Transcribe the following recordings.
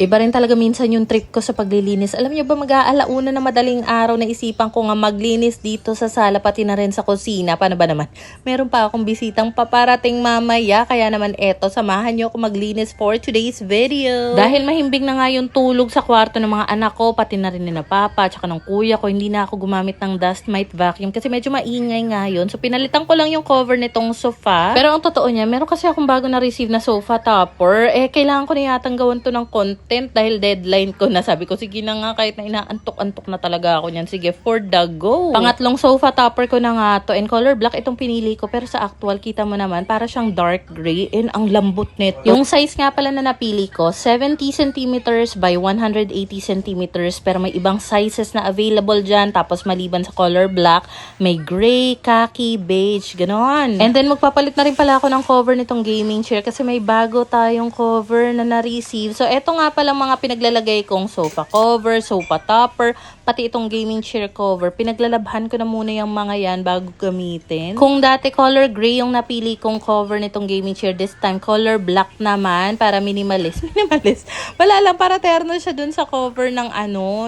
Iba rin talaga minsan yung trip ko sa paglilinis. Alam niyo ba, mag-aalauna na madaling araw na isipan ko nga maglinis dito sa sala pati na rin sa kusina. Paano ba naman? Meron pa akong bisitang paparating mamaya. Kaya naman eto, samahan niyo ako maglinis for today's video. Dahil mahimbing na nga yung tulog sa kwarto ng mga anak ko, pati na rin ni na papa, tsaka ng kuya ko, hindi na ako gumamit ng dust mite vacuum kasi medyo maingay nga yun. So pinalitan ko lang yung cover nitong sofa. Pero ang totoo niya, meron kasi akong bago na receive na sofa topper. Kailangan ko na yatang gawan to ng content dahil deadline ko na. Sabi ko, sige na nga, kahit na inaantok-antok na talaga ako niyan. Sige, for the go. Pangatlong sofa topper ko na nga to. And color black itong pinili ko. Pero sa actual, kita mo naman, para siyang dark gray. And ang lambot nito. Yung size nga pala na napili ko, 70 centimeters by 180 centimeters. Pero may ibang sizes na available dyan. Tapos maliban sa color black, may gray, khaki, beige, ganoon. And then magpapalit na rin pala ako ng cover nitong gaming chair kasi may bago tayong cover na na-receive. So eto nga pala mga pinaglalagay kong sofa cover, sofa topper, pati itong gaming chair cover. Pinaglalabhan ko na muna yung mga yan bago gamitin. Kung dati color gray yung napili kong cover nitong gaming chair, this time color black naman para minimalist. Minimalist. Wala lang, para terno siya dun sa cover ng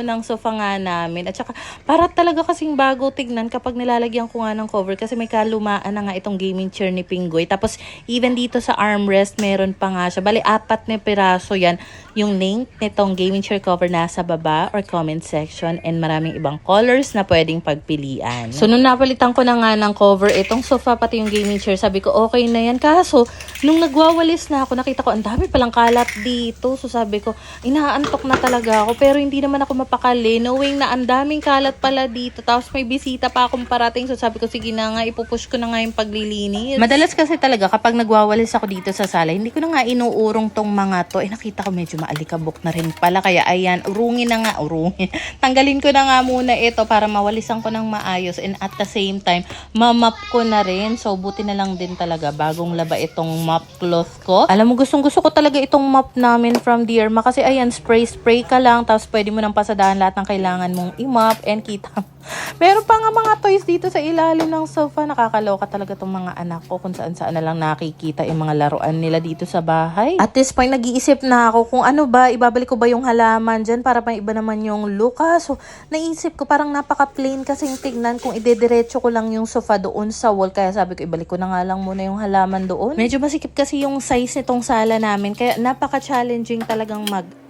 ng sofa nga namin. At saka para talaga kasing bago tignan kapag nilalagyan ko nga ng cover kasi may kalumaan na nga itong gaming chair ni Pinggoy. Tapos even dito sa armrest meron pa nga siya. Bali 4 na piraso yan. Yung link nitong gaming chair cover nasa baba or comment section, and maraming ibang colors na pwedeng pagpilian. So nung napalitan ko na nga ng cover itong sofa pati yung gaming chair, sabi ko okay na yan. Kaso nung nagwawalis na ako, nakita ko ang dami palang kalat dito. So sabi ko, inaantok na talaga ako, pero hindi naman ako mapakali knowing na ang daming kalat pala dito. Tapos may bisita pa akong parating. So sabi ko, sige na nga, ipupush ko na nga yung paglilinis. Madalas kasi talaga kapag nagwawalis ako dito sa sala, hindi ko na nga inuurong tong mga to. Nakita ko medyo maalikabok na rin pala. Kaya ayan, urungin na nga, urungin. Tanggalin ko na nga muna ito para mawalisan ko ng maayos. And at the same time, mamap ko na rin. So buti na lang din talaga bagong laba itong mop cloth ko. Alam mo, gustong gusto ko talaga itong mop namin from Dearma. Kasi ayan, spray ka lang. Tapos pwede mo nang pasadahan lahat ng kailangan mong i-mop. And kita meron pa nga mga toys dito sa ilalim ng sofa. Nakakaloka talaga tong mga anak ko kung saan-saan na lang nakikita yung mga laruan nila dito sa bahay. At this point, nag-iisip na ako kung ano ba, ibabalik ko ba yung halaman dyan para pang iba naman yung look. So, naisip ko parang napaka-plain kasing tignan kung idediretso ko lang yung sofa doon sa wall. Kaya sabi ko, ibalik ko na nga lang muna yung halaman doon. Medyo masikip kasi yung size nitong sala namin. Kaya napaka-challenging talagang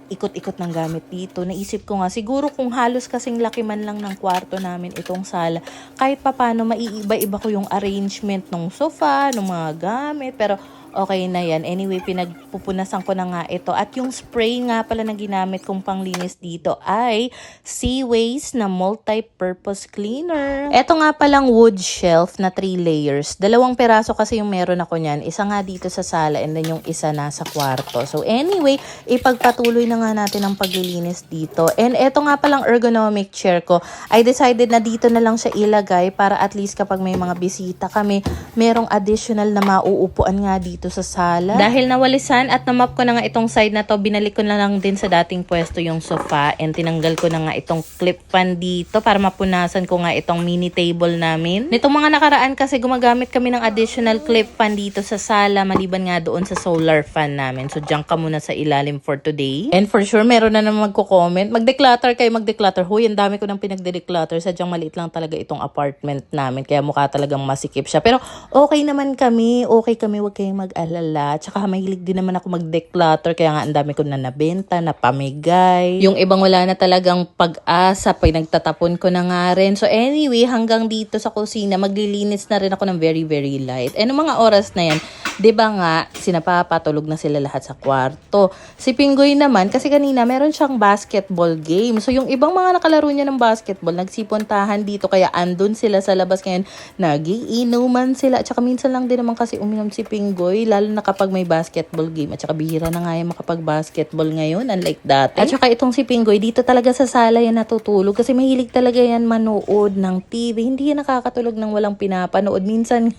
ikot-ikot ng gamit dito. Naisip ko nga, siguro kung halos kasing laki man lang ng kwarto namin itong sala, kahit papano maiiba-iba ko yung arrangement ng sofa, ng mga gamit, pero okay na yan. Anyway, pinagpupunasan ko na nga ito. At yung spray nga pala na ginamit kong panglinis dito ay Seaways na multi-purpose cleaner. Ito nga palang wood shelf na 3 layers. 2 peraso kasi yung meron ako niyan. Isa nga dito sa sala and then yung isa nasa kwarto. So anyway, ipagpatuloy na nga natin ang paglilinis dito. And ito nga palang ergonomic chair ko. I decided na dito na lang siya ilagay para at least kapag may mga bisita kami, merong additional na mauupuan nga dito sa sala. Dahil nawalisan at namap ko na nga itong side na to, binalik ko na lang din sa dating pwesto yung sofa and tinanggal ko na nga itong clip fan dito para mapunasan ko nga itong mini table namin. Nitong mga nakaraan kasi gumagamit kami ng additional clip fan dito sa sala maliban nga doon sa solar fan namin. So diyan ka muna sa ilalim for today. And for sure, meron na naman magko-comment. Mag-declutter kayo, mag-declutter. Huy, ang dami ko nang pinag-declutter. Sadyang maliit lang talaga itong apartment namin. Kaya mukha talagang masikip siya. Pero okay naman kami. Okay kami, huwag kayong mag-alala. Tsaka mahilig din naman ako mag-declutter. Kaya nga ang dami ko na nabenta, napamigay. Yung ibang wala na talagang pag-asa. Pinagtatapon ko na nga rin. So anyway, hanggang dito sa kusina, maglilinis na rin ako ng very, very light. And mga oras na yan, 'di ba nga, sina Papa tulog na sila lahat sa kwarto. Si Pinggoy naman, kasi kanina meron siyang basketball game. So yung ibang mga nakalaro niya ng basketball, nagsipuntahan dito. Kaya andun sila sa labas ngayon. Nagiinuman sila. At saka minsan lang din naman kasi uminom si Pinggoy. Lalo na kapag may basketball game. At saka bihira na nga yung makapag-basketball ngayon. Unlike dati. At saka itong si Pinggoy, dito talaga sa sala yan natutulog. Kasi mahilig talaga yan manood ng TV. Hindi yan nakakatulog ng walang pinapanood. Minsan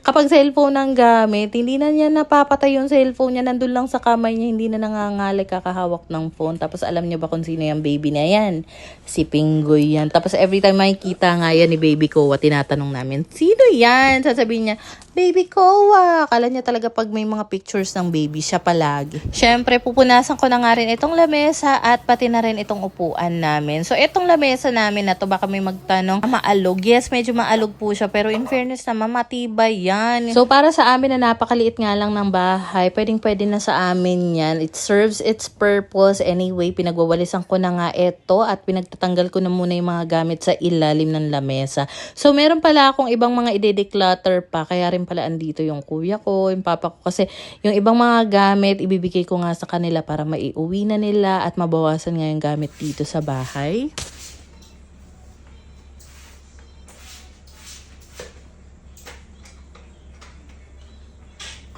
kapag cellphone ang gamit, hindi na niya napapatay yung cellphone niya. Nandun lang sa kamay niya. Hindi na nangangalay kakahawak ng phone. Tapos alam niyo ba kung sino yung baby na yan? Si Pinggoy yan. Tapos every time makikita nga yan ni baby ko, tinatanong namin, sino yan? Sasabihin niya, baby kowa. Akala niya talaga pag may mga pictures ng baby, siya palagi. Syempre, pupunasan ko na nga rin itong lamesa at pati na rin itong upuan namin. So, itong lamesa namin na to, baka may magtanong, maalog. Yes, medyo maalog po siya, pero in fairness naman, matibay yan. So, para sa amin na napakaliit nga lang ng bahay, pwedeng-pwede na sa amin yan. It serves its purpose. Anyway, pinagwawalisan ko na nga ito at pinagtatanggal ko na muna yung mga gamit sa ilalim ng lamesa. So, meron pala akong ibang mga ide-declutter pa, kaya rin pala andito yung kuya ko, yung papa ko, kasi yung ibang mga gamit, ibibigay ko nga sa kanila para maiuwi na nila at mabawasan nga yung gamit dito sa bahay.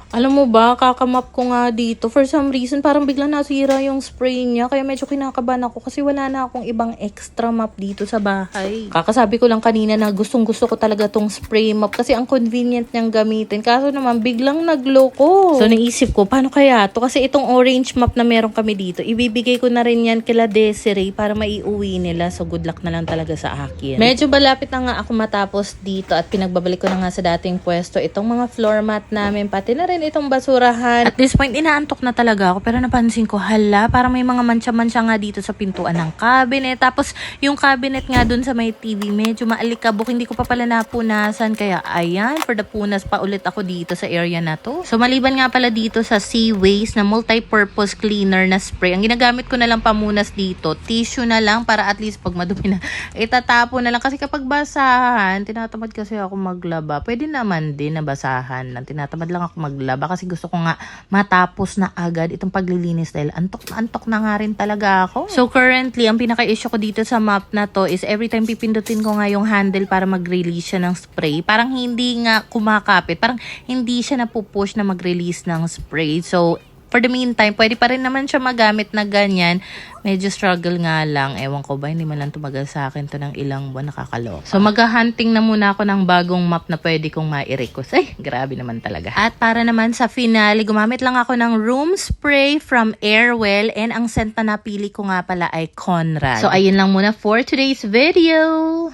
Alam mo ba, kakamap ko nga dito. For some reason, parang biglang nasira yung spray niya. Kaya medyo kinakabahan ako kasi wala na akong ibang extra mop dito sa bahay. Kakasabi ko lang kanina na gustong-gusto ko talaga tong spray mop kasi ang convenient niyang gamitin. Kaso naman, biglang nagloko. So, naisip ko, paano kaya to? Kasi itong orange mop na meron kami dito, ibibigay ko na rin yan kila Desiree para maiuwi nila. So, good luck na lang talaga sa akin. Medyo malapit na nga ako matapos dito at pinagbabalik ko na nga sa dating pwesto itong mga floor mat namin, pati na rin itong basurahan. At this point, inaantok na talaga ako. Pero napansin ko, hala, parang may mga mancha-mancha nga dito sa pintuan ng cabinet. Tapos, yung cabinet nga dun sa may TV, medyo maalikabok. Hindi ko pa pala napunasan. Kaya, ayan, for the punas pa ulit ako dito sa area na to. So, maliban nga pala dito sa Seaways na multi-purpose cleaner na spray. Ang ginagamit ko na lang pamunas dito, tissue na lang para at least pag madumi na, itatapon na lang. Kasi kapag basahan, tinatamad kasi ako maglaba. Pwede naman din na basahan lang. Tinatamad lang ako maglaba kasi gusto ko nga matapos na agad itong paglilinis dahil antok na nga rin talaga ako. So currently, ang pinaka-issue ko dito sa mop na to is every time pipindutin ko nga yung handle para mag-release siya ng spray, parang hindi nga kumakapit, parang hindi siya napupush na mag-release ng spray. So for the meantime, pwede pa rin naman siya magamit na ganyan. Medyo struggle nga lang. Ewan ko ba, hindi man lang tumagal sa akin to ng ilang buwan, nakakaloka. So mag-hunting na muna ako ng bagong map na pwede kong ma-request. Ay, grabe naman talaga. At para naman sa finale, gumamit lang ako ng room spray from Airwell and ang scent na napili ko nga pala ay Conrad. So ayun lang muna for today's video.